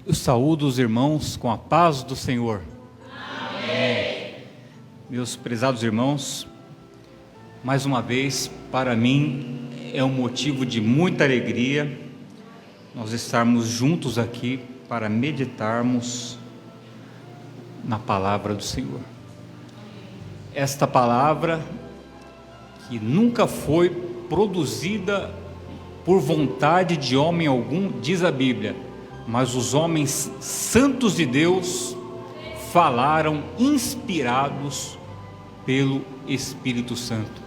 Eu saúdo os irmãos com a paz do Senhor. Amém. Meus prezados irmãos, mais uma vez, para mim é um motivo de muita alegria nós estarmos juntos aqui para meditarmos na palavra do Senhor. Esta palavra que nunca foi produzida por vontade de homem algum, diz a Bíblia, mas os homens santos de Deus falaram inspirados pelo Espírito Santo.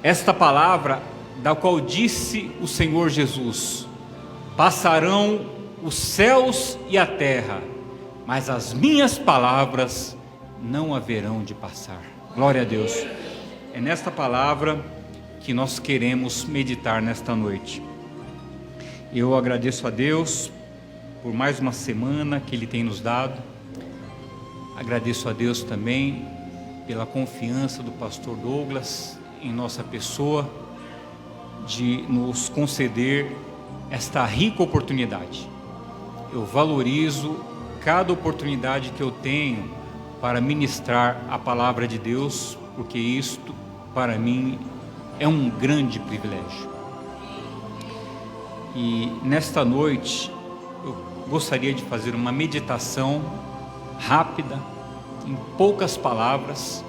Esta palavra, da qual disse o Senhor Jesus: passarão os céus e a terra, mas as minhas palavras não haverão de passar. Glória a Deus. É nesta palavra que nós queremos meditar nesta noite. Eu agradeço a Deus por mais uma semana que Ele tem nos dado. Agradeço a Deus também pela confiança do pastor Douglas em nossa pessoa, de nos conceder esta rica oportunidade. Eu valorizo cada oportunidade que eu tenho para ministrar a palavra de Deus, porque isto, para mim, é um grande privilégio. E nesta noite, eu gostaria de fazer uma meditação rápida, em poucas palavras,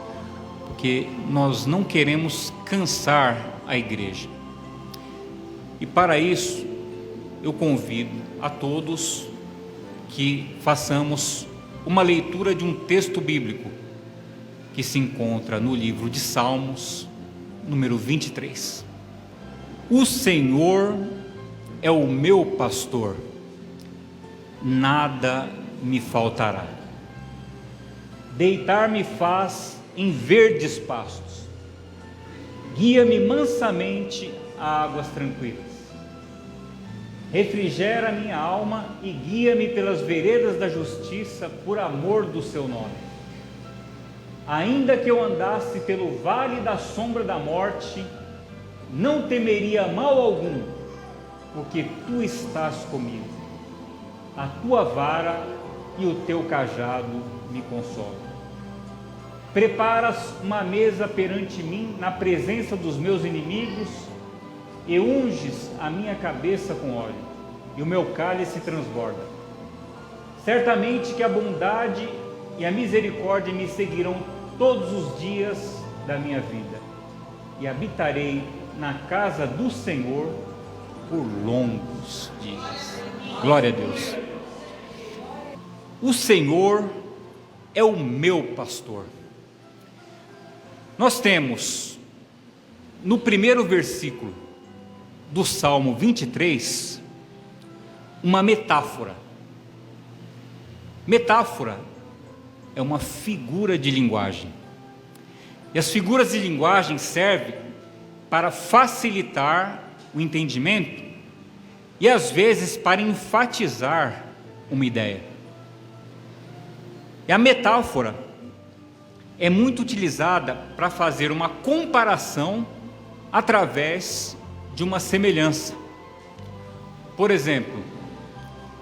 porque nós não queremos cansar a igreja. E para isso, eu convido a todos que façamos uma leitura de um texto bíblico que se encontra no livro de Salmos, número 23. O Senhor é o meu pastor, nada me faltará. Deitar-me faz em verdes pastos, guia-me mansamente a águas tranquilas. Refrigera minha alma e guia-me pelas veredas da justiça, por amor do seu nome. Ainda que eu andasse pelo vale da sombra da morte, não temeria mal algum, porque tu estás comigo. A tua vara e o teu cajado me consolam. Preparas uma mesa perante mim na presença dos meus inimigos, e unges a minha cabeça com óleo, e o meu cálice transborda. Certamente que a bondade e a misericórdia me seguirão todos os dias da minha vida, e habitarei na casa do Senhor por longos dias. Glória a Deus. O Senhor é o meu pastor. Nós temos no primeiro versículo do Salmo 23 uma metáfora. Metáfora é uma figura de linguagem, e as figuras de linguagem servem para facilitar o entendimento e às vezes para enfatizar uma ideia. E a metáfora é muito utilizada para fazer uma comparação através de uma semelhança. Por exemplo,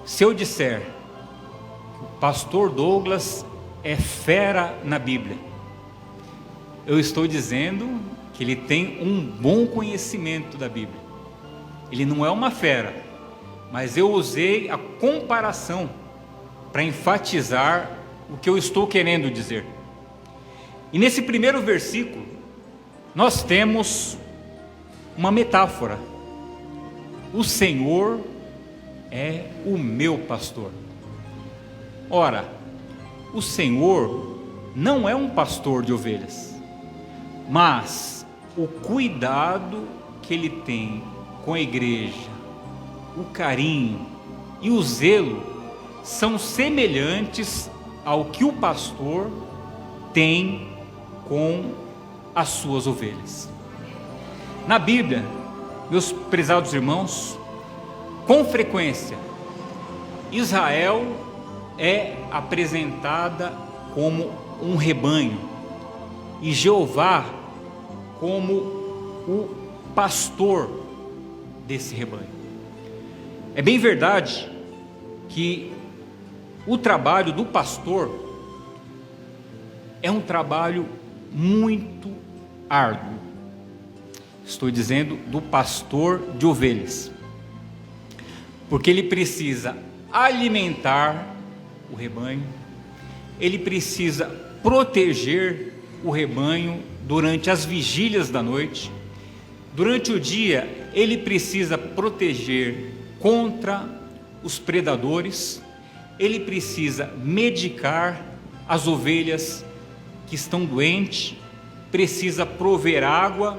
se eu disser que o pastor Douglas é fera na Bíblia, eu estou dizendo que ele tem um bom conhecimento da Bíblia. Ele não é uma fera, mas eu usei a comparação para enfatizar o que eu estou querendo dizer. E nesse primeiro versículo, nós temos uma metáfora. O Senhor é o meu pastor. Ora, o Senhor não é um pastor de ovelhas, mas o cuidado que Ele tem com a igreja, o carinho e o zelo são semelhantes ao que o pastor tem com as suas ovelhas. Na Bíblia, meus prezados irmãos, com frequência, Israel é apresentada como um rebanho e Jeová como o pastor desse rebanho. É bem verdade que o trabalho do pastor é um trabalho muito árduo. Estou dizendo do pastor de ovelhas, porque ele precisa alimentar o rebanho, ele precisa proteger o rebanho durante as vigílias da noite. Durante o dia, ele precisa proteger contra os predadores, ele precisa medicar as ovelhas que estão doentes, precisa prover água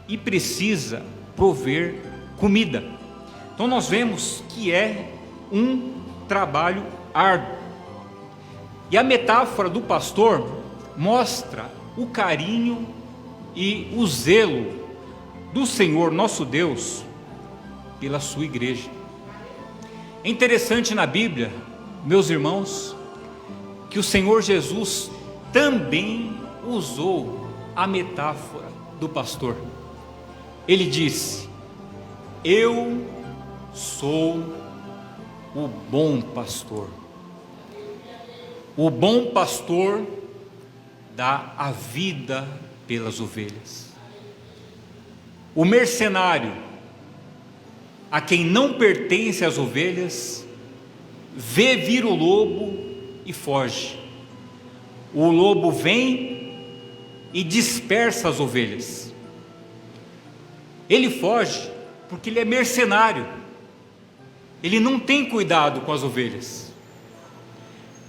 e precisa prover comida. Então nós vemos que é um trabalho árduo. E a metáfora do pastor mostra o carinho e o zelo do Senhor nosso Deus pela sua igreja. É interessante na Bíblia, meus irmãos, que o Senhor Jesus também usou a metáfora do pastor. Ele disse: eu sou o bom pastor. O bom pastor dá a vida pelas ovelhas. O mercenário, a quem não pertence as ovelhas, vê vir o lobo e foge. O lobo vem e dispersa as ovelhas. Ele foge porque ele é mercenário. Ele não tem cuidado com as ovelhas.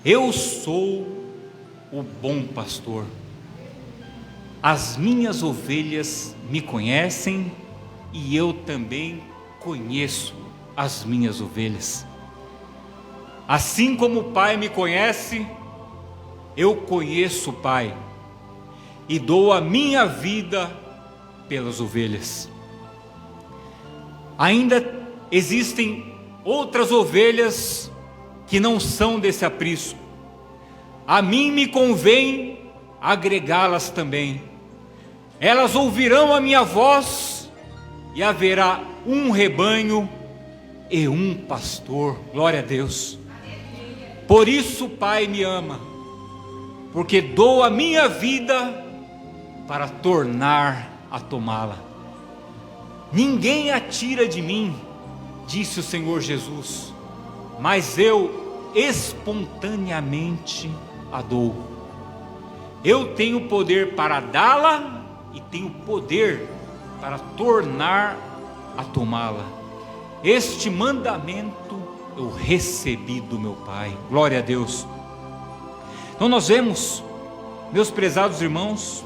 Eu sou o bom pastor. As minhas ovelhas me conhecem e eu também conheço as minhas ovelhas. Assim como o Pai me conhece, eu conheço o Pai e dou a minha vida pelas ovelhas. Ainda existem outras ovelhas que não são desse aprisco. A mim me convém agregá-las também. Elas ouvirão a minha voz e haverá um rebanho e um pastor. Glória a Deus. Por isso o Pai me ama, porque dou a minha vida para tornar a tomá-la. Ninguém a tira de mim, disse o Senhor Jesus, mas eu espontaneamente a dou. Eu tenho poder para dá-la e tenho poder para tornar a tomá-la. Este mandamento eu recebi do meu Pai. Glória a Deus. Então nós vemos, meus prezados irmãos,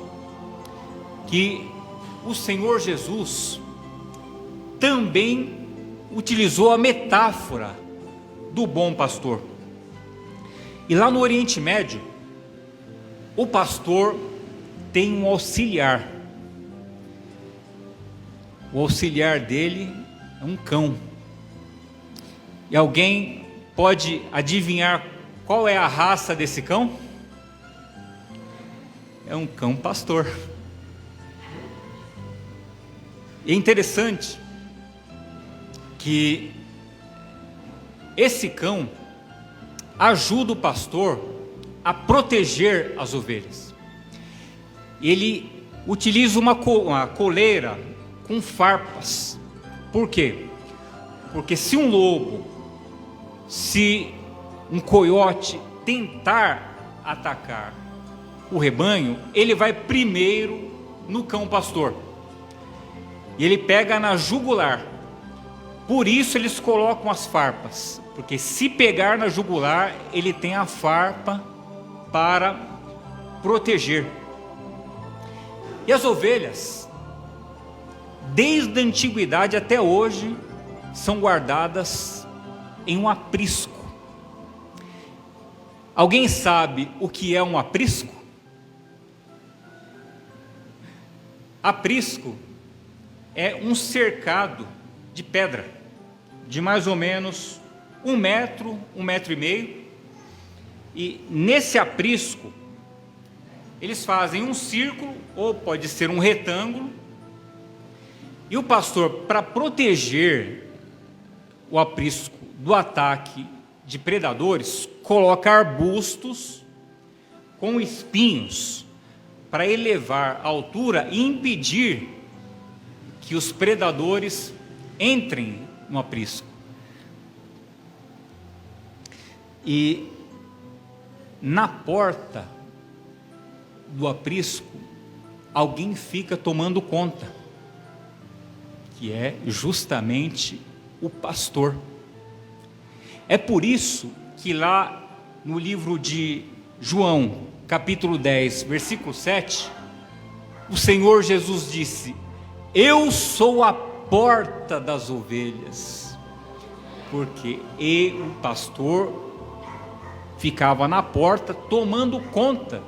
que o Senhor Jesus também utilizou a metáfora do bom pastor. E lá no Oriente Médio, o pastor tem um auxiliar. O auxiliar dele é um cão. E alguém pode adivinhar qual é a raça desse cão? É um cão pastor. E é interessante que esse cão ajuda o pastor a proteger as ovelhas. Ele utiliza uma coleira com farpas. Por quê? Porque se um lobo, se um coiote tentar atacar o rebanho, ele vai primeiro no cão pastor e ele pega na jugular. Por isso eles colocam as farpas, porque se pegar na jugular, ele tem a farpa para proteger. E as ovelhas, desde a antiguidade até hoje, são guardadas em um aprisco. Alguém sabe o que é um aprisco? Aprisco é um cercado de pedra, de mais ou menos 1 metro, 1,5 metros, e nesse aprisco, eles fazem um círculo, ou pode ser um retângulo, e o pastor, para proteger o aprisco do ataque de predadores coloca arbustos com espinhos para elevar a altura e impedir que os predadores entrem no aprisco. E na porta do aprisco, alguém fica tomando conta, que é justamente o pastor. É por isso que lá no livro de João, capítulo 10, versículo 7, o Senhor Jesus disse: eu sou a porta das ovelhas, porque o pastor ficava na porta tomando conta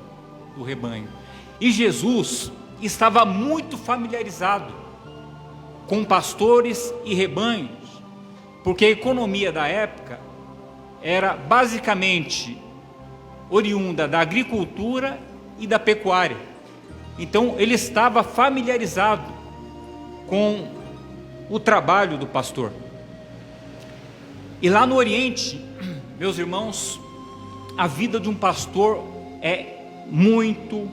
do rebanho. E Jesus estava muito familiarizado com pastores e rebanhos, porque a economia da época era basicamente oriunda da agricultura e da pecuária. Então ele estava familiarizado com o trabalho do pastor. E lá no Oriente, meus irmãos, a vida de um pastor é muito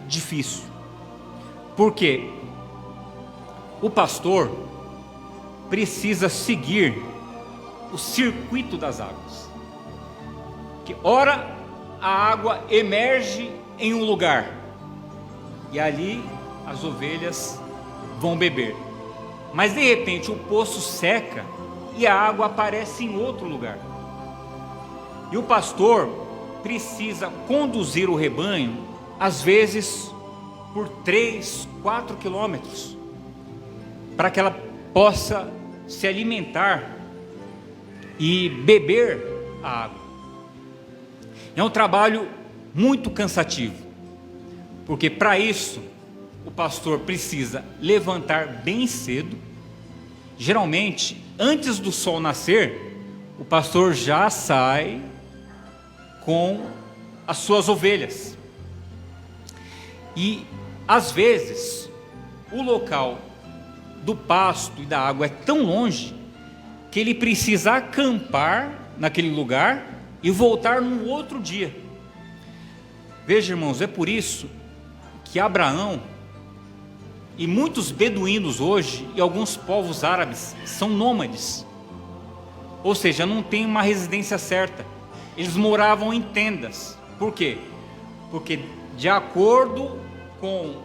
difícil. Por quê? O pastor precisa seguir o circuito das águas. Que ora a água emerge em um lugar e ali as ovelhas vão beber. Mas de repente o poço seca e a água aparece em outro lugar. E o pastor precisa conduzir o rebanho, às vezes por 3, 4 quilômetros, para que ela possa se alimentar e beber a água. É um trabalho muito cansativo, porque para isso o pastor precisa levantar bem cedo. Geralmente, antes do sol nascer, o pastor já sai com as suas ovelhas. E às vezes o local do pasto e da água é tão longe que ele precisa acampar naquele lugar e voltar no outro dia. Veja, irmãos, é por isso que Abraão e muitos beduínos hoje e alguns povos árabes são nômades, ou seja, não tem uma residência certa. Eles moravam em tendas. Por quê? Porque de acordo com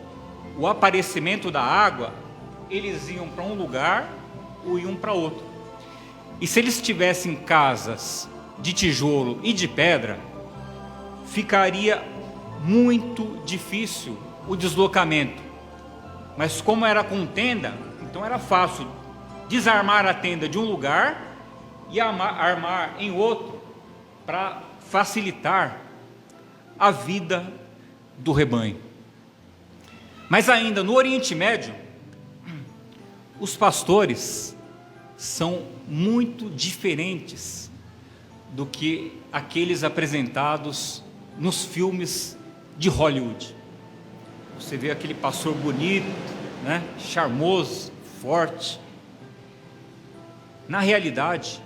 o aparecimento da água, eles iam para um lugar ou iam para outro. E se eles tivessem casas de tijolo e de pedra, ficaria muito difícil o deslocamento. Mas como era com tenda, então era fácil desarmar a tenda de um lugar e armar em outro, para facilitar a vida do rebanho. Mas ainda no Oriente Médio, os pastores são muito diferentes do que aqueles apresentados nos filmes de Hollywood. Você vê aquele pastor bonito, né? Charmoso, forte. Na realidade,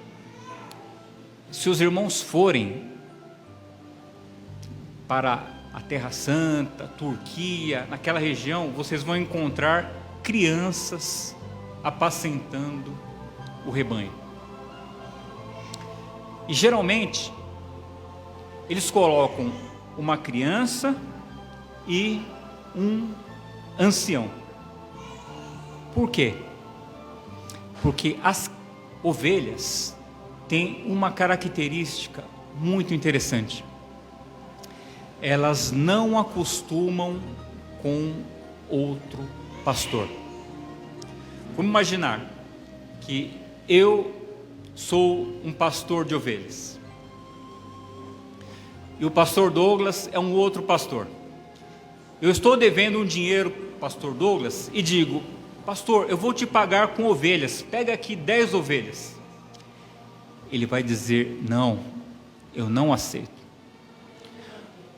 se os irmãos forem para a Terra Santa, Turquia, naquela região, vocês vão encontrar crianças apacentando o rebanho. E geralmente eles colocam uma criança e um ancião. Por quê? Porque as ovelhas têm uma característica muito interessante. Elas não acostumam com outro pastor. Vamos imaginar que eu sou um pastor de ovelhas e o pastor Douglas é um outro pastor. Eu estou devendo um dinheiro para o pastor Douglas e digo: pastor, eu vou te pagar com ovelhas, pega aqui 10 ovelhas. Ele vai dizer: não, eu não aceito.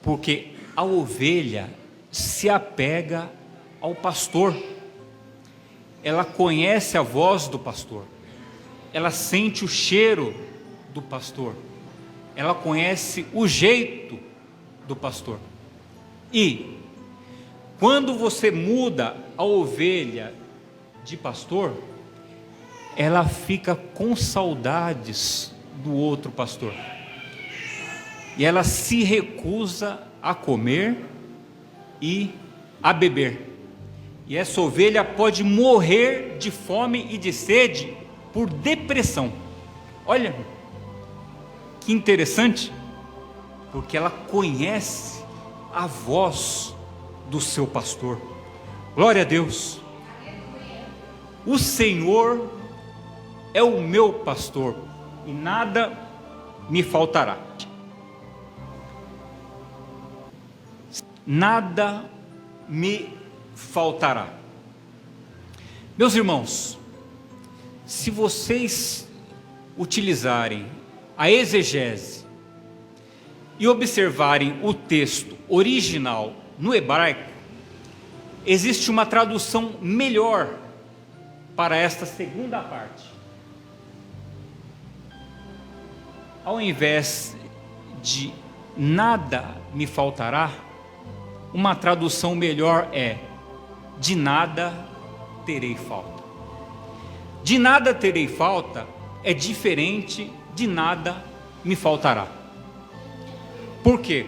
Porque a ovelha se apega ao pastor, ela conhece a voz do pastor, ela sente o cheiro do pastor, ela conhece o jeito do pastor. E quando você muda a ovelha de pastor, ela fica com saudades do outro pastor. E ela se recusa a comer e a beber. E essa ovelha pode morrer de fome e de sede por depressão. Olha, que interessante, porque ela conhece a voz do seu pastor. Glória a Deus. O Senhor é o meu pastor e nada me faltará. Nada me faltará. Meus irmãos, se vocês utilizarem a exegese e observarem o texto original no hebraico, existe uma tradução melhor para esta segunda parte. Ao invés de nada me faltará, uma tradução melhor é: de nada terei falta. De nada terei falta é diferente de nada me faltará. Por quê?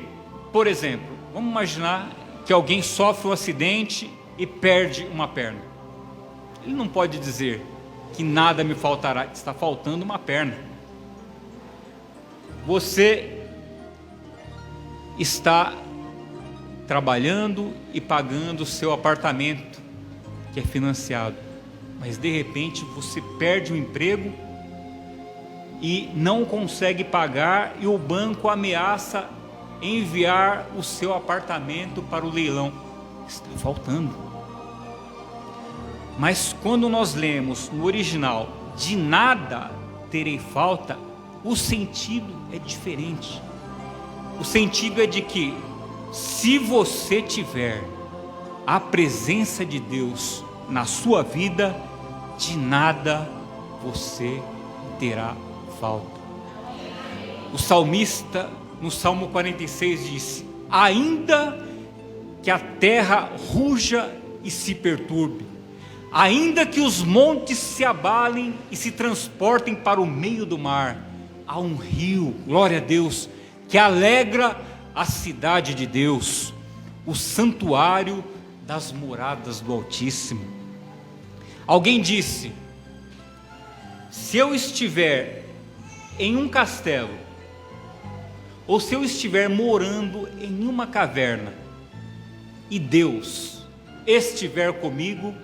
Por exemplo, vamos imaginar que alguém sofre um acidente e perde uma perna. Ele não pode dizer que nada me faltará, está faltando uma perna. Você está trabalhando e pagando o seu apartamento, que é financiado, mas de repente você perde o emprego e não consegue pagar, e o banco ameaça enviar o seu apartamento para o leilão. Está faltando. Mas quando nós lemos no original, de nada terei falta, o sentido é diferente. O sentido é de que, se você tiver a presença de Deus na sua vida, de nada você terá falta. O salmista, no Salmo 46, disse: ainda que a terra ruja e se perturbe, ainda que os montes se abalem e se transportem para o meio do mar, há um rio, glória a Deus, que alegra a cidade de Deus, o santuário das moradas do Altíssimo. Alguém disse: se eu estiver em um castelo, ou se eu estiver morando em uma caverna, e Deus estiver comigo,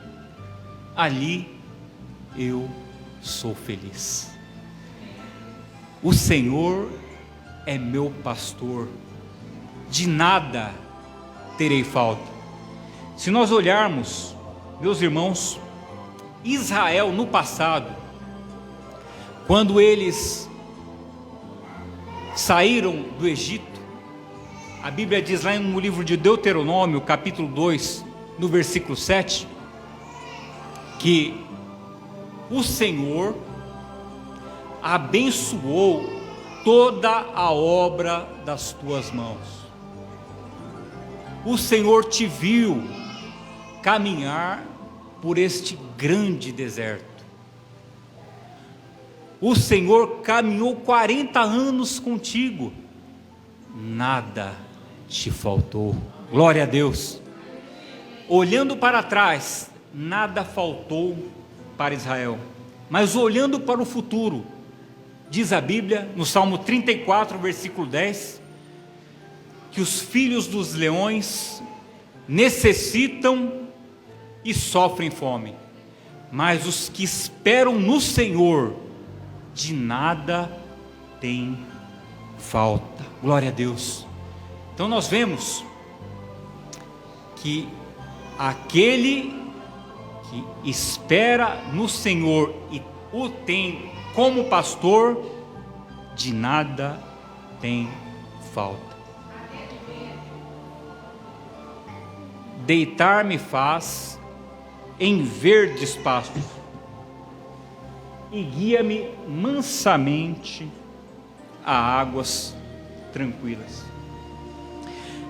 ali eu sou feliz. O Senhor é meu pastor, de nada terei falta. Se nós olharmos, meus irmãos, Israel no passado, quando eles saíram do Egito, a Bíblia diz lá no livro de Deuteronômio, capítulo 2, no versículo 7, que o Senhor abençoou toda a obra das tuas mãos. O Senhor te viu caminhar por este grande deserto. O Senhor caminhou 40 anos contigo, nada te faltou. Glória a Deus. Olhando para trás, nada faltou para Israel, mas olhando para o futuro, diz a Bíblia no Salmo 34, versículo 10, que os filhos dos leões necessitam e sofrem fome, mas os que esperam no Senhor, de nada tem falta. Glória a Deus. Então nós vemos que aquele que espera no Senhor e o tem como pastor, de nada tem falta. Deitar-me faz em verdes pastos, e guia-me mansamente a águas tranquilas.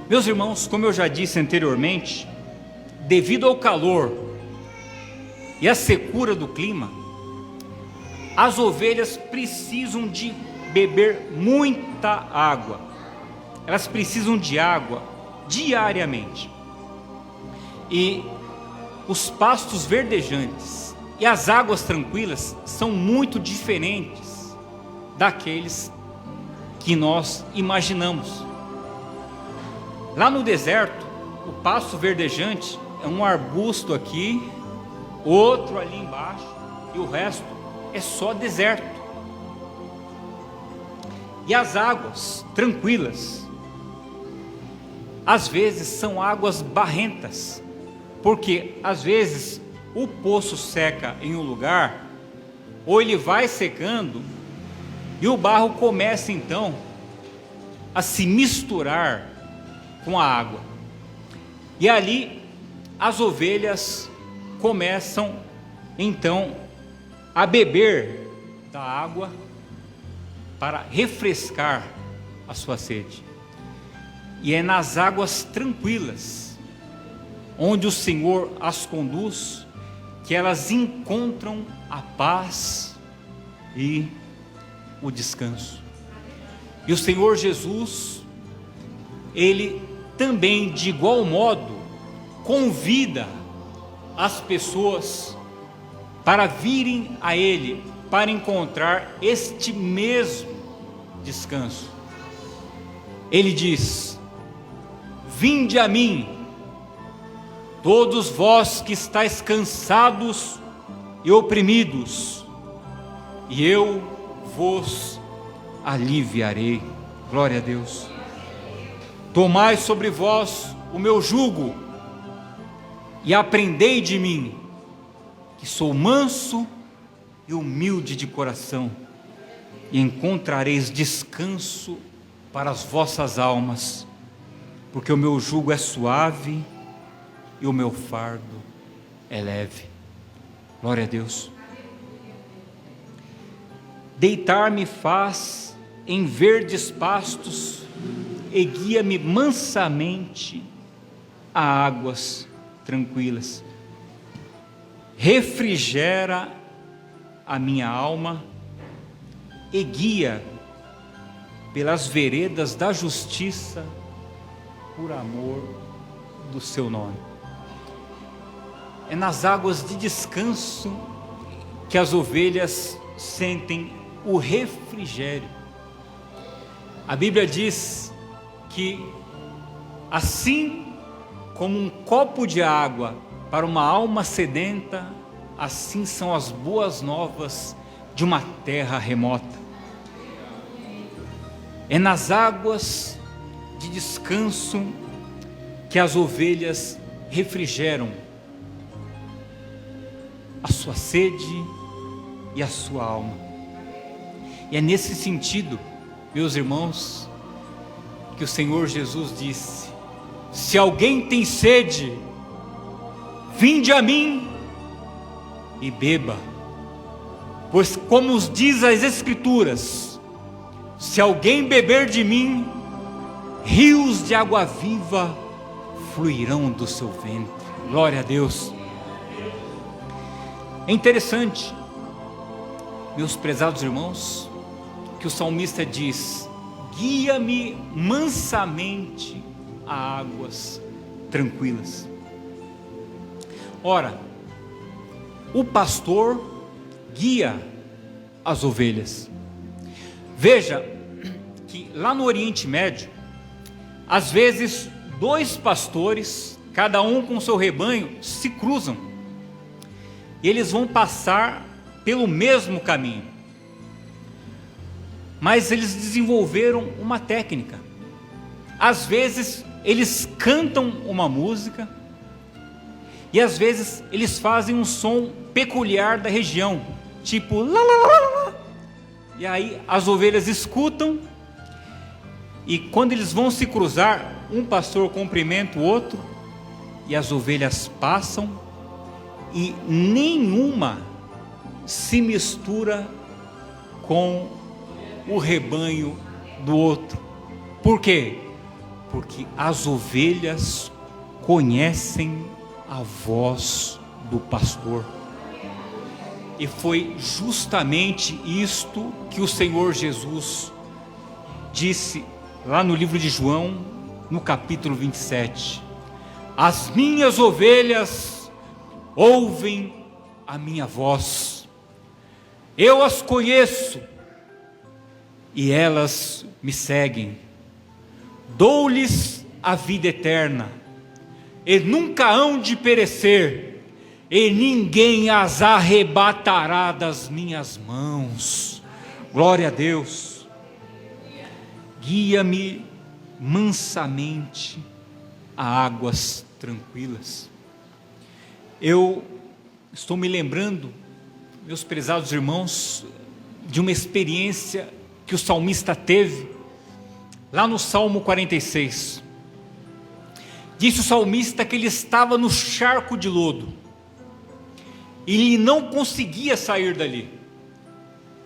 Meus irmãos, como eu já disse anteriormente, devido ao calor e à secura do clima, as ovelhas precisam de beber muita água. Elas precisam de água diariamente. E os pastos verdejantes e as águas tranquilas são muito diferentes daqueles que nós imaginamos. Lá no deserto, o pasto verdejante é um arbusto aqui, outro ali embaixo, e o resto é só deserto. E as águas tranquilas, às vezes são águas barrentas, porque às vezes o poço seca em um lugar, ou ele vai secando, e o barro começa então a se misturar com a água. E ali as ovelhas começam então a beber da água para refrescar a sua sede. E é nas águas tranquilas, onde o Senhor as conduz, que elas encontram a paz e o descanso. E o Senhor Jesus, Ele também de igual modo convida as pessoas para virem a Ele, para encontrar este mesmo descanso. Ele diz: vinde a mim, todos vós que estáis cansados e oprimidos, e eu vos aliviarei. Glória a Deus. Tomai sobre vós o meu jugo e aprendei de mim, que sou manso e humilde de coração, e encontrareis descanso para as vossas almas, porque o meu jugo é suave e o meu fardo é leve. Glória a Deus. Deitar-me faz em verdes pastos e guia-me mansamente a águas tranquilas. Refrigera a minha alma e guia pelas veredas da justiça, por amor do seu nome. É nas águas de descanso que as ovelhas sentem o refrigério. A Bíblia diz que assim como um copo de água para uma alma sedenta, assim são as boas novas de uma terra remota. É nas águas de descanso que as ovelhas refrigeram a sua sede e a sua alma. E é nesse sentido, meus irmãos, que o Senhor Jesus disse: se alguém tem sede, vinde a mim e beba, pois como diz as Escrituras, se alguém beber de mim, rios de água viva fluirão do seu ventre. Glória a Deus. É interessante, meus prezados irmãos, que o salmista diz: guia-me mansamente a águas tranquilas. Ora, o pastor guia as ovelhas. Veja que lá no Oriente Médio, às vezes dois pastores, cada um com seu rebanho, se cruzam, e eles vão passar pelo mesmo caminho. Mas eles desenvolveram uma técnica. Às vezes eles cantam uma música, e às vezes eles fazem um som peculiar da região, tipo lá, lá, lá, lá. E aí as ovelhas escutam, e quando eles vão se cruzar, um pastor cumprimenta o outro, e as ovelhas passam, e nenhuma se mistura com o rebanho do outro. Por quê? Porque as ovelhas conhecem a voz do pastor. E foi justamente isto que o Senhor Jesus disse lá no livro de João, no capítulo 27. As minhas ovelhas ouvem a minha voz. Eu as conheço e elas me seguem. Dou-lhes a vida eterna e nunca hão de perecer, e ninguém as arrebatará das minhas mãos. Glória a Deus. Guia-me mansamente a águas tranquilas. Eu estou me lembrando, meus prezados irmãos, de uma experiência que o salmista teve lá no Salmo 46. Disse o salmista que ele estava no charco de lodo e ele não conseguia sair dali.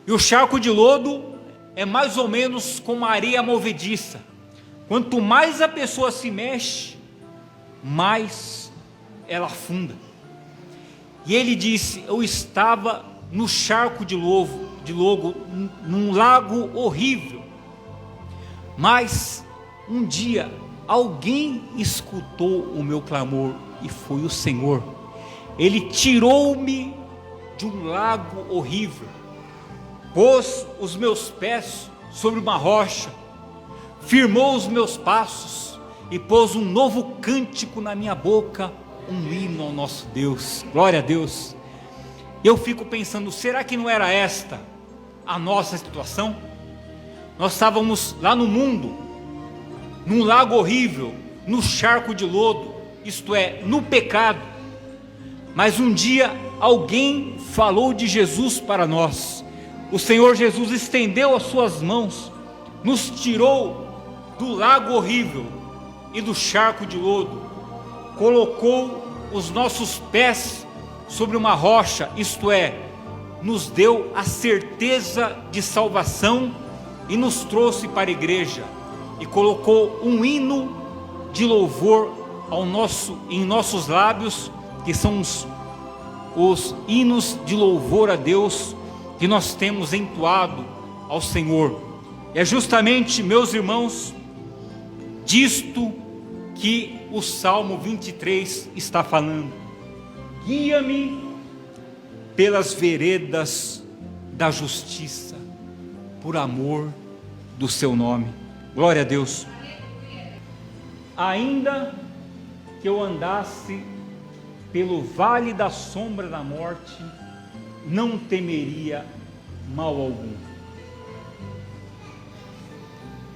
E o charco de lodo é mais ou menos como a areia movediça. Quanto mais a pessoa se mexe, mais ela afunda. E ele disse: eu estava no charco de lodo, num lago horrível. Mas um dia alguém escutou o meu clamor e foi o Senhor. Ele tirou-me de um lago horrível, pôs os meus pés sobre uma rocha, firmou os meus passos e pôs um novo cântico na minha boca, um hino ao nosso Deus. Glória a Deus. Eu fico pensando, será que não era esta a nossa situação? Nós estávamos lá no mundo, num lago horrível, no charco de lodo, isto é, no pecado. Mas um dia alguém falou de Jesus para nós. O Senhor Jesus estendeu as suas mãos, nos tirou do lago horrível e do charco de lodo, colocou os nossos pés sobre uma rocha, isto é, nos deu a certeza de salvação e nos trouxe para a igreja e colocou um hino de louvor em nossos lábios, que são os hinos de louvor a Deus que nós temos entoado ao Senhor. E é justamente, meus irmãos, disto que o Salmo 23 está falando. Guia-me pelas veredas da justiça, por amor do seu nome. Glória a Deus. Ainda que eu andasse pelo vale da sombra da morte, não temeria mal algum.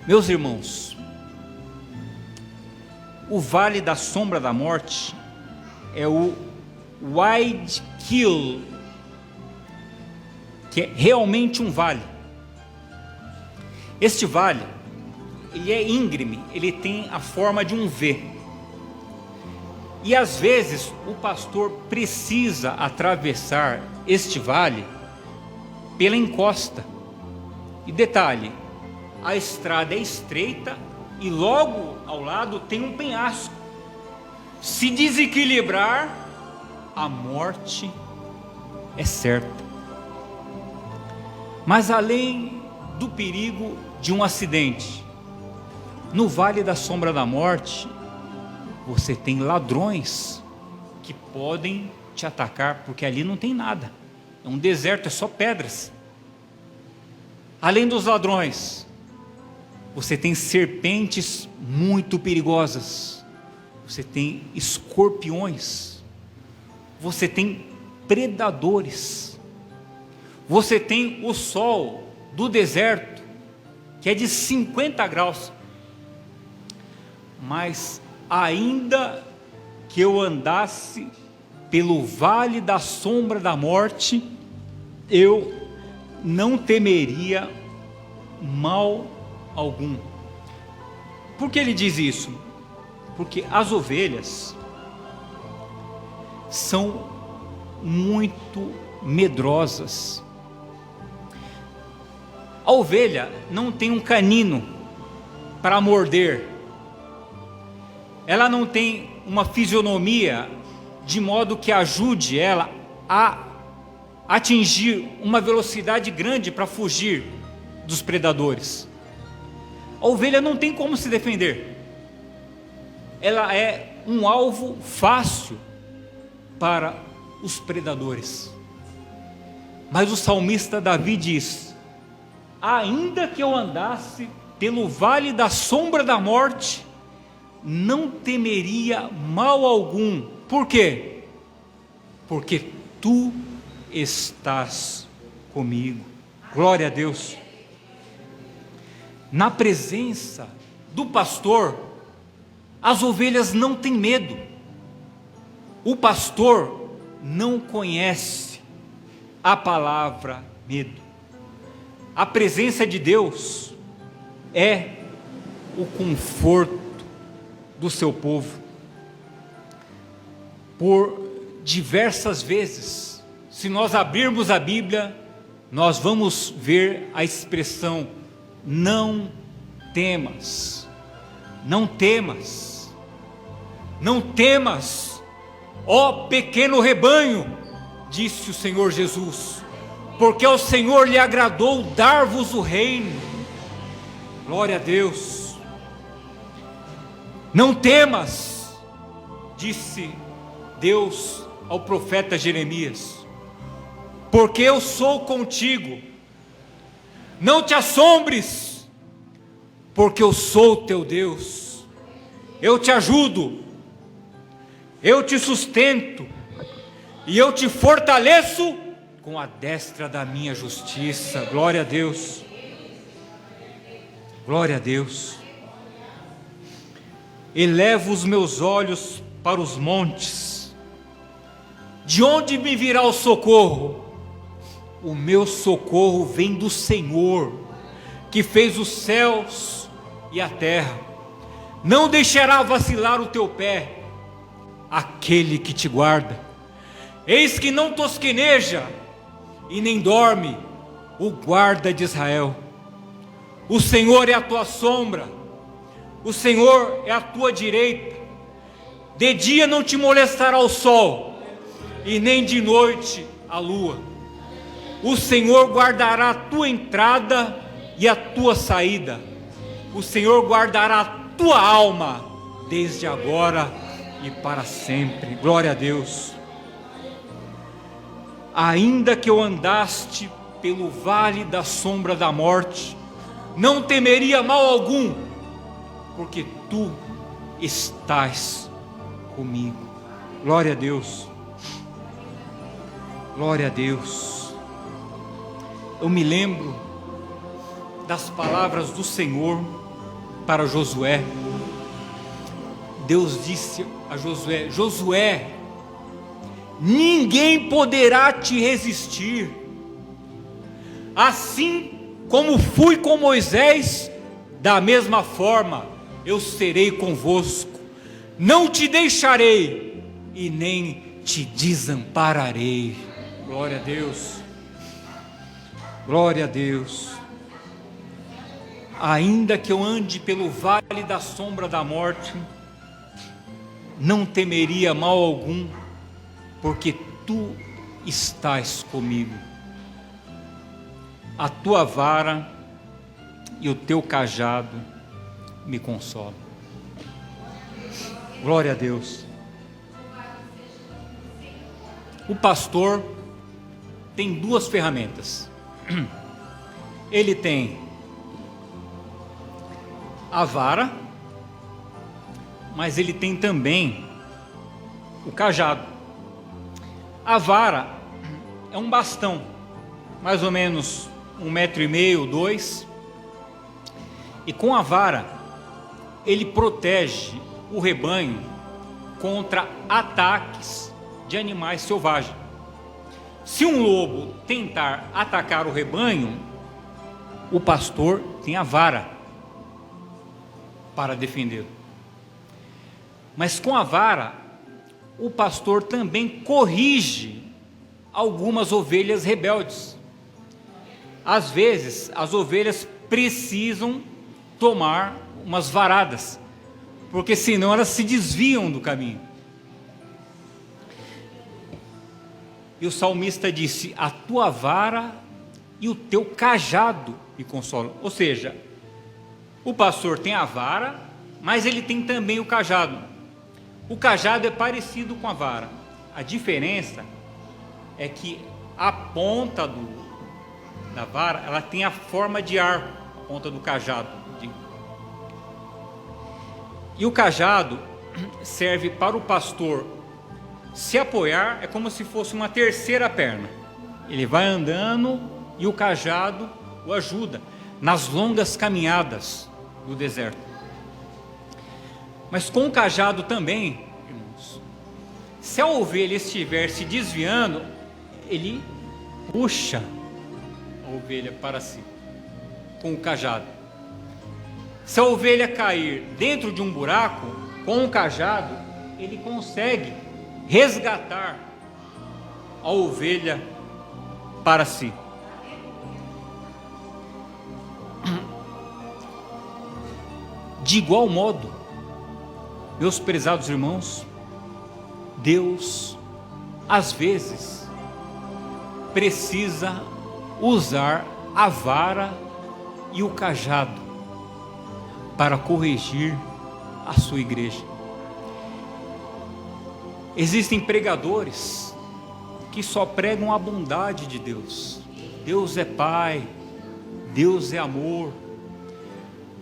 Meus irmãos, o vale da sombra da morte é o Wide Kill, que é realmente um vale. Este vale, ele é íngreme, ele tem a forma de um V. E às vezes o pastor precisa atravessar este vale pela encosta. E detalhe, a estrada é estreita e logo ao lado tem um penhasco. Se desequilibrar, a morte é certa. Mas além do perigo de um acidente, no vale da sombra da morte, você tem ladrões que podem te atacar, porque ali não tem nada, é um deserto, é só pedras. Além dos ladrões, você tem serpentes muito perigosas, você tem escorpiões, você tem predadores, você tem o sol do deserto, que é de 50 graus, mas ainda que eu andasse pelo vale da sombra da morte, eu não temeria mal algum. Por que ele diz isso? Porque as ovelhas são muito medrosas. A ovelha não tem um canino para morder, ela não tem uma fisionomia de modo que ajude ela a atingir uma velocidade grande para fugir dos predadores. A ovelha não tem como se defender, ela é um alvo fácil para os predadores. Mas o salmista Davi diz: ainda que eu andasse pelo vale da sombra da morte, não temeria mal algum. Por quê? Porque tu estás comigo. Glória a Deus. Na presença do pastor, as ovelhas não têm medo. O pastor não conhece a palavra medo. A presença de Deus é o conforto do seu povo. Por diversas vezes, se nós abrirmos a Bíblia, nós vamos ver a expressão: não temas, não temas, não temas, ó pequeno rebanho, disse o Senhor Jesus, porque ao Senhor lhe agradou dar-vos o reino. Glória a Deus. Não temas, disse Deus ao profeta Jeremias, porque eu sou contigo. Não te assombres, porque eu sou teu Deus. Eu te ajudo, eu te sustento e eu te fortaleço com a destra da minha justiça. Glória a Deus. Glória a Deus. Elevo os meus olhos para os montes. De onde me virá o socorro? O meu socorro vem do Senhor, que fez os céus e a terra. Não deixará vacilar o teu pé aquele que te guarda. Eis que não tosqueneja e nem dorme o guarda de Israel. O Senhor é a tua sombra, o Senhor é a tua direita. De dia não te molestará o sol, e nem de noite a lua. O Senhor guardará a tua entrada e a tua saída. O Senhor guardará a tua alma, desde agora e para sempre. Glória a Deus. Ainda que eu andaste pelo vale da sombra da morte, não temeria mal algum, porque tu estás comigo. Glória a Deus. Glória a Deus. Eu me lembro das palavras do Senhor para Josué. Deus disse a Josué: Josué, ninguém poderá te resistir. Assim como fui com Moisés, da mesma forma eu serei convosco. Não te deixarei e nem te desampararei. Glória a Deus. Glória a Deus. Ainda que eu ande pelo vale da sombra da morte, não temeria mal algum, porque tu estás comigo. A tua vara e o teu cajado me consolam. Glória a Deus. O pastor tem duas ferramentas. Ele tem a vara, mas ele tem também o cajado. A vara é um bastão, mais ou menos 1,5 m, 2 m, e com a vara ele protege o rebanho contra ataques de animais selvagens. Se um lobo tentar atacar o rebanho, o pastor tem a vara para defendê-lo. Mas com a vara, o pastor também corrige algumas ovelhas rebeldes. às vezes as ovelhas precisam tomar umas varadas, porque senão elas se desviam do caminho. E o salmista disse: a tua vara e o teu cajado me consolam. Ou seja, o pastor tem a vara, mas ele tem também o cajado. O cajado é parecido com a vara. A diferença é que a ponta da vara, ela tem a forma de arco, a ponta do cajado. E o cajado serve para o pastor se apoiar, é como se fosse uma terceira perna. Ele vai andando e o cajado o ajuda nas longas caminhadas do deserto. Mas com o cajado também, irmãos, se a ovelha estiver se desviando, ele puxa a ovelha para si com o cajado. Se a ovelha cair dentro de um buraco, com o cajado ele consegue resgatar a ovelha para si. De igual modo, meus prezados irmãos, Deus às vezes precisa usar a vara e o cajado para corrigir a sua igreja. Existem pregadores que só pregam a bondade de Deus. Deus é Pai, Deus é amor,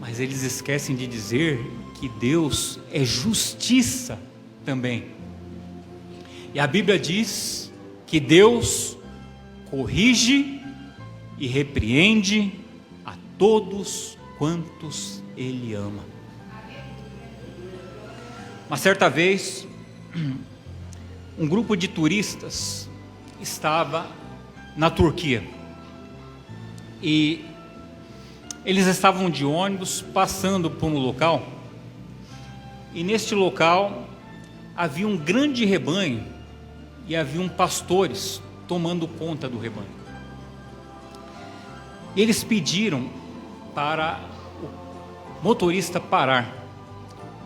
mas eles esquecem de dizer que Deus é justiça também. E a Bíblia diz que Deus corrige e repreende a todos quantos Ele ama. Uma certa vez, um grupo de turistas estava na Turquia e eles estavam de ônibus passando por um local, e neste local havia um grande rebanho e haviam pastores tomando conta do rebanho. E eles pediram para o motorista parar,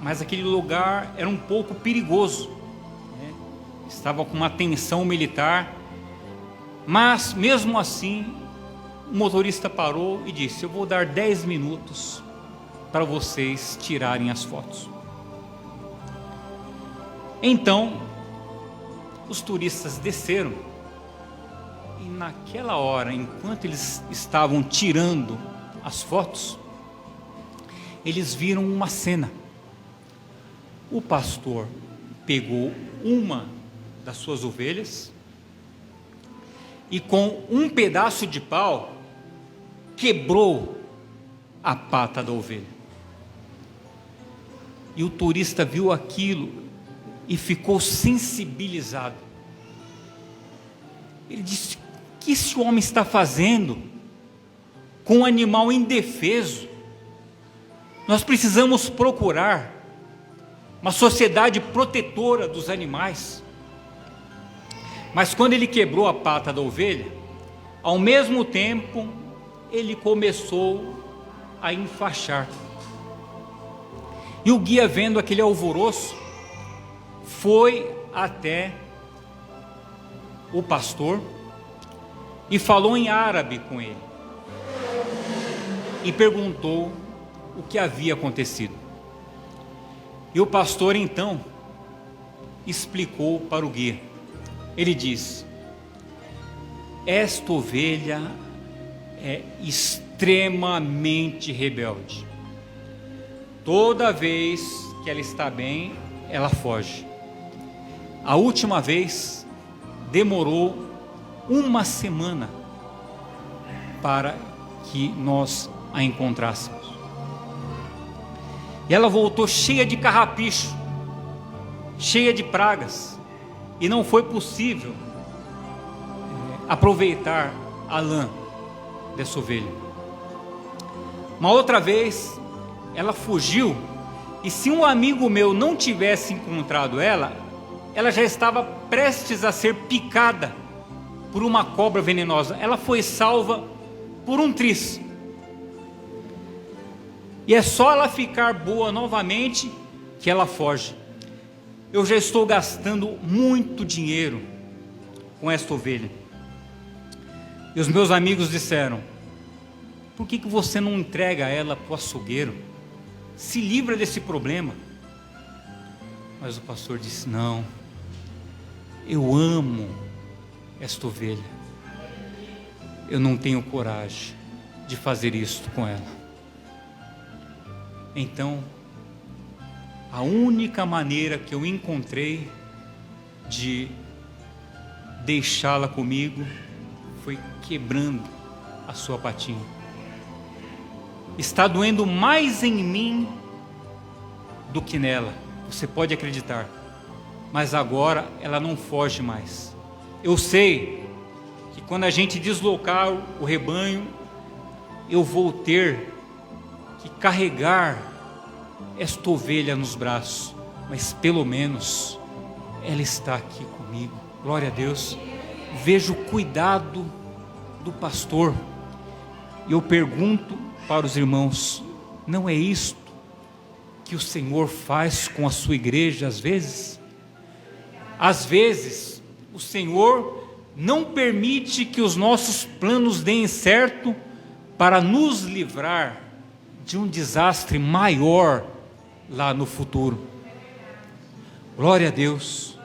mas aquele lugar era um pouco perigoso, né? Estava com uma tensão militar, mas mesmo assim o motorista parou e disse: eu vou dar 10 minutos para vocês tirarem as fotos. Então os turistas desceram, e naquela hora, enquanto eles estavam tirando as fotos, eles viram uma cena. O pastor pegou uma das suas ovelhas e com um pedaço de pau quebrou a pata da ovelha. E o turista viu aquilo e ficou sensibilizado. Ele disse: o que esse homem está fazendo com um animal indefeso? Nós precisamos procurar uma sociedade protetora dos animais. Mas quando ele quebrou a pata da ovelha, ao mesmo tempo ele começou a enfaixar. E o guia, vendo aquele alvoroço, foi até o pastor e falou em árabe com ele e perguntou o que havia acontecido. E o pastor então explicou para o guia. Ele disse: esta ovelha é extremamente rebelde. Toda vez que ela está bem, ela foge. A última vez demorou uma semana para que nós a encontrássemos. E ela voltou cheia de carrapicho, cheia de pragas, e não foi possível aproveitar a lã dessa ovelha. Uma outra vez ela fugiu, e se um amigo meu não tivesse encontrado ela já estava prestes a ser picada por uma cobra venenosa. Ela foi salva por um triz. E é só ela ficar boa novamente que ela foge. Eu já estou gastando muito dinheiro com esta ovelha. E os meus amigos disseram: por que você não entrega ela para o açougueiro? Se livra desse problema. Mas o pastor disse: não, eu amo esta ovelha. Eu não tenho coragem de fazer isto com ela. Então, a única maneira que eu encontrei de deixá-la comigo foi quebrando a sua patinha. Está doendo mais em mim do que nela, você pode acreditar. Mas agora ela não foge mais. Eu sei que quando a gente deslocar o rebanho, eu vou ter que carregar esta ovelha nos braços, mas pelo menos ela está aqui comigo. Glória a Deus. Vejo o cuidado do pastor e eu pergunto para os irmãos: não é isto que o Senhor faz com a sua igreja às vezes? Às vezes o Senhor não permite que os nossos planos deem certo para nos livrar de um desastre maior lá no futuro. Glória a Deus.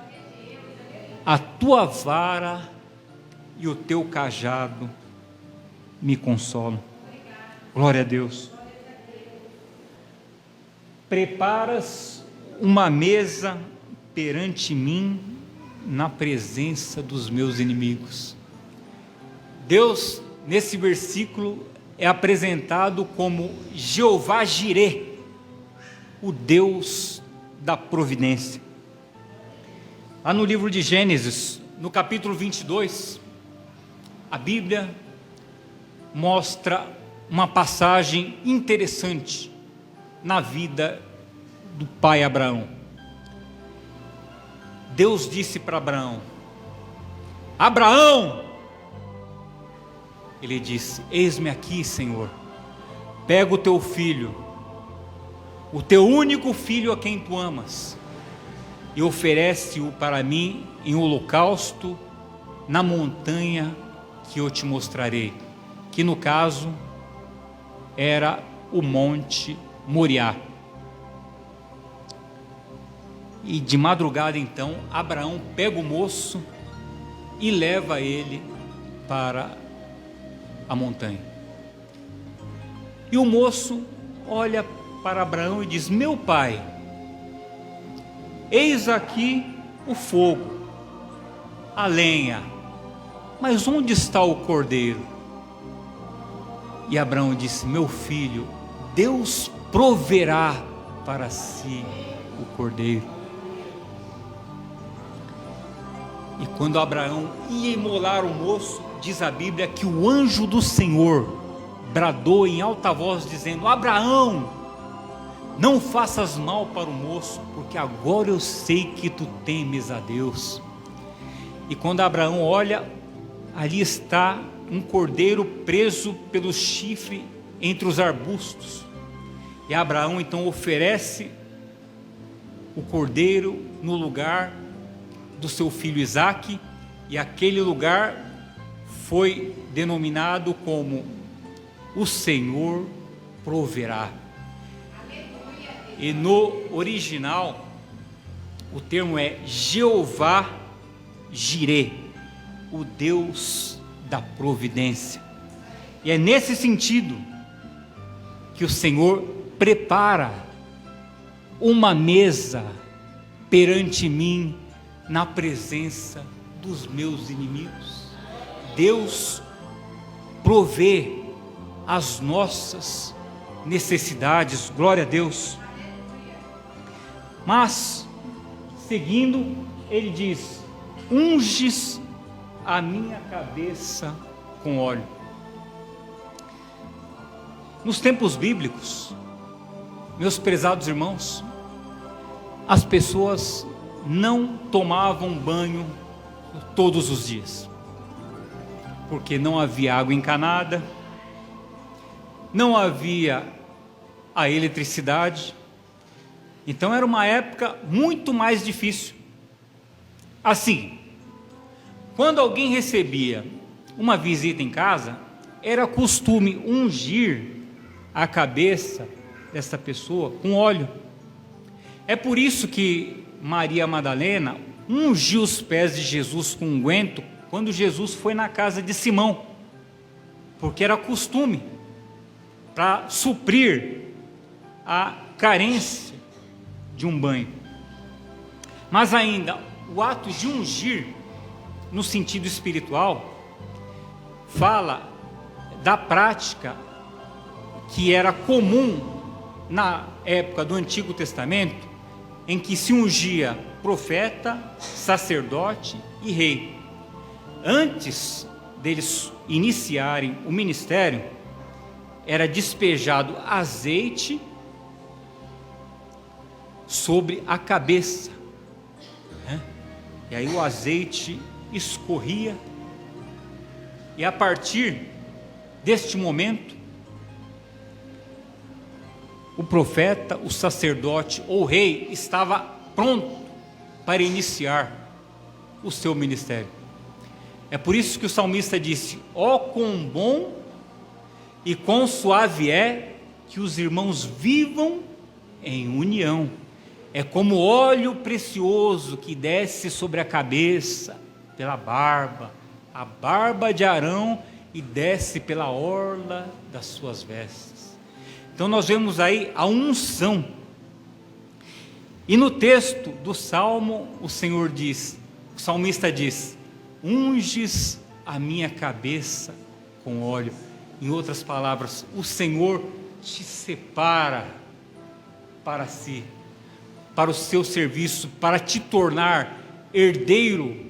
A tua vara e o teu cajado me consolam. Glória a Deus. Preparas uma mesa perante mim na presença dos meus inimigos. Deus, nesse versículo, é apresentado como Jeová Jirê, o Deus da providência. Lá no livro de Gênesis, no capítulo 22, a Bíblia mostra uma passagem interessante na vida do pai Abraão. Deus disse para Abraão: Abraão! Ele disse: eis-me aqui, Senhor. Pega o teu filho, o teu único filho a quem tu amas, e oferece-o para mim em holocausto na montanha que eu te mostrarei, que no caso era o Monte Moriá. E de madrugada então Abraão pega o moço e leva ele para a montanha. E o moço olha para Abraão e diz: meu pai, eis aqui o fogo, a lenha, mas onde está o cordeiro? E Abraão disse: meu filho, Deus proverá para si o cordeiro. E quando Abraão ia imolar o moço, diz a Bíblia que o anjo do Senhor bradou em alta voz dizendo: Abraão, não faças mal para o moço, porque agora eu sei que tu temes a Deus. E quando Abraão olha, ali está um cordeiro preso pelo chifre entre os arbustos. E Abraão então oferece o cordeiro no lugar do seu filho Isaque, e aquele lugar foi denominado como o Senhor proverá. E no original o termo é Jeová Jirê, o Deus da providência. E é nesse sentido que o Senhor prepara uma mesa perante mim na presença dos meus inimigos. Deus provê as nossas necessidades, glória a Deus. Mas, seguindo, ele diz: unges a minha cabeça com óleo. Nos tempos bíblicos, meus prezados irmãos, as pessoas não tomavam banho todos os dias, porque não havia água encanada, não havia a eletricidade, então era uma época muito mais difícil. Assim, quando alguém recebia uma visita em casa, era costume ungir a cabeça dessa pessoa com óleo. É por isso que Maria Madalena ungiu os pés de Jesus com unguento quando Jesus foi na casa de Simão, porque era costume para suprir a carência de um banho. Mas ainda, o ato de ungir, no sentido espiritual, fala da prática que era comum na época do Antigo Testamento, em que se ungia profeta, sacerdote e rei. Antes deles iniciarem o ministério, era despejado azeite sobre a cabeça, né? E aí o azeite escorria, e a partir deste momento, o profeta, o sacerdote ou o rei estava pronto para iniciar o seu ministério. É por isso que o salmista disse: ó, quão bom e quão suave é que os irmãos vivam em união. É como óleo precioso que desce sobre a cabeça, pela barba, a barba de Arão, e desce pela orla das suas vestes. Então nós vemos aí a unção. E no texto do Salmo, o salmista diz: unges a minha cabeça com óleo. Em outras palavras, o Senhor te separa para si, para o seu serviço, para te tornar herdeiro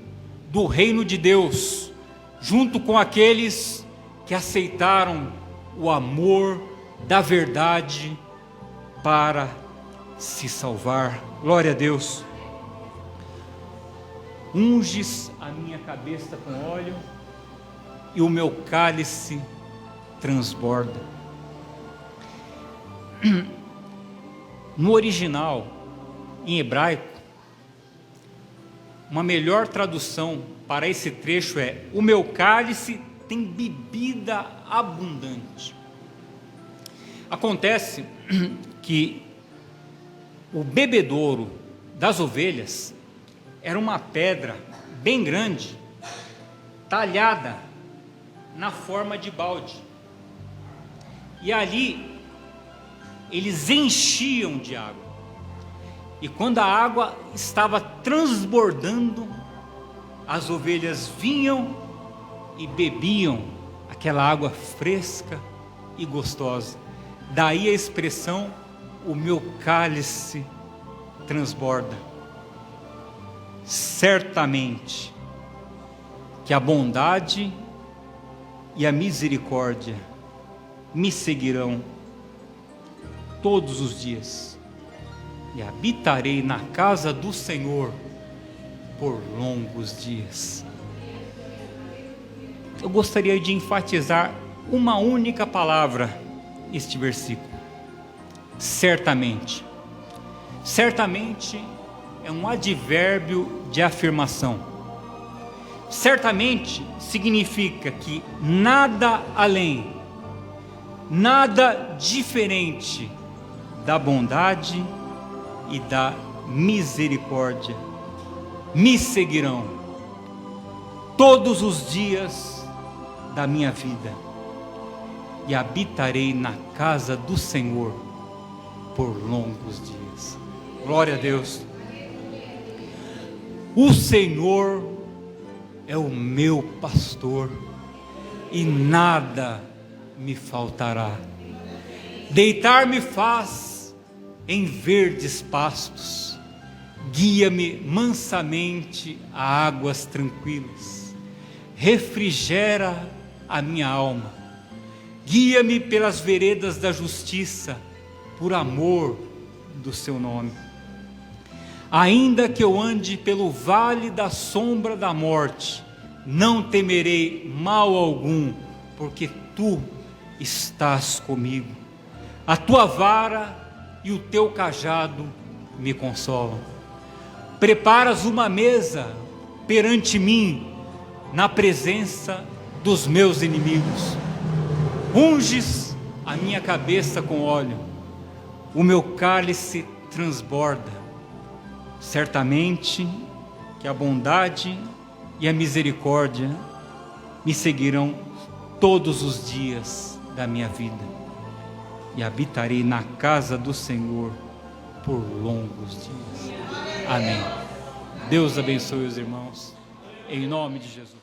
do reino de Deus, junto com aqueles que aceitaram o amor da verdade para se salvar. Glória a Deus. Unges a minha cabeça com óleo e o meu cálice transborda. No original, em hebraico, uma melhor tradução para esse trecho é: o meu cálice tem bebida abundante. Acontece que o bebedouro das ovelhas era uma pedra bem grande, talhada na forma de balde, e ali eles enchiam de água, e quando a água estava transbordando, as ovelhas vinham e bebiam aquela água fresca e gostosa. Daí a expressão: o meu cálice transborda. Certamente que a bondade e a misericórdia me seguirão todos os dias, e habitarei na casa do Senhor por longos dias. Eu gostaria de enfatizar uma única palavra este versículo: certamente. Certamente é um advérbio de afirmação. Certamente significa que nada além, nada diferente da bondade e da misericórdia me seguirão todos os dias da minha vida, e habitarei na casa do Senhor por longos dias. Glória a Deus. O Senhor é o meu pastor e nada me faltará. Deitar-me faz em verdes pastos, guia-me mansamente a águas tranquilas, refrigera a minha alma, guia-me pelas veredas da justiça, por amor do seu nome. Ainda que eu ande pelo vale da sombra da morte, não temerei mal algum, porque tu estás comigo. A tua vara e o teu cajado me consolam. Preparas uma mesa perante mim, na presença dos meus inimigos. Unges a minha cabeça com óleo, o meu cálice transborda. Certamente que a bondade e a misericórdia me seguirão todos os dias da minha vida, e habitarei na casa do Senhor por longos dias. Amém. Deus abençoe os irmãos, em nome de Jesus.